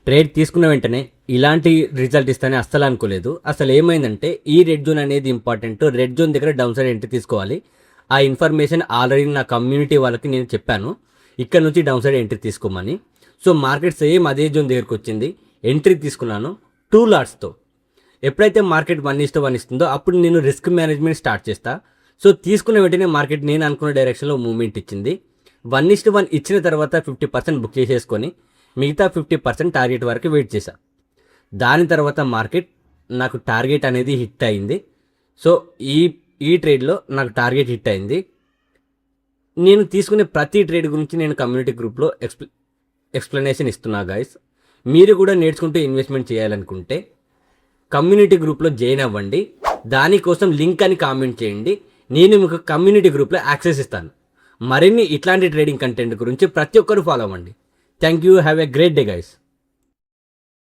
Trade తీసుకున్న వెంటనే ఇలాంటి రిజల్ట్ ఇస్తానే అస్సలు అనుకోలేదు. అసలు ఏమైందంటే ఈ రెడ్ జోన్ అనేది ఇంపార్టెంట్. రెడ్ జోన్ దగ్గర డౌన్ సైడ్ ఎంట్రీ తీసుకోవాలి. ఆ ఇన్ఫర్మేషన్ ఆల్రెడీ నా కమ్యూనిటీ వాళ్ళకి నేను చెప్పాను, ఇక్కడ నుంచి డౌన్ సైడ్ ఎంట్రీ తీసుకోమని. సో మార్కెట్ సేమ్ అదే జోన్ దగ్గరకు వచ్చింది, ఎంట్రీ తీసుకున్నాను 2 లాట్స్తో. ఎప్పుడైతే మార్కెట్ 1:1 ఇస్తుందో అప్పుడు నేను రిస్క్ మేనేజ్మెంట్ స్టార్ట్ చేస్తా. సో తీసుకున్న వెంటనే మార్కెట్ నేను అనుకున్న డైరెక్షన్లో మూవ్మెంట్ ఇచ్చింది. 1:1 ఇచ్చిన తర్వాత 50% బుక్ చేసేసుకొని మిగతా 50% టార్గెట్ వరకు వెయిట్ చేశా. దాని తర్వాత మార్కెట్ నాకు టార్గెట్ అనేది హిట్ అయింది. సో ఈ ట్రేడ్లో నాకు టార్గెట్ హిట్ అయింది. నేను తీసుకునే ప్రతి ట్రేడ్ గురించి నేను కమ్యూనిటీ గ్రూప్లో ఎక్స్ప్లెనేషన్ ఇస్తున్నా గైస్. మీరు కూడా నేర్చుకుంటూ ఇన్వెస్ట్మెంట్ చేయాలనుకుంటే కమ్యూనిటీ గ్రూప్లో జాయిన్ అవ్వండి. దానికోసం లింక్ అని కామెంట్ చేయండి, నేను మీకు కమ్యూనిటీ గ్రూప్లో యాక్సెస్ ఇస్తాను. మరిన్ని ఇట్లాంటి ట్రేడింగ్ కంటెంట్ గురించి ప్రతి ఒక్కరు ఫాలో అవ్వండి. Thank you, have a great day guys.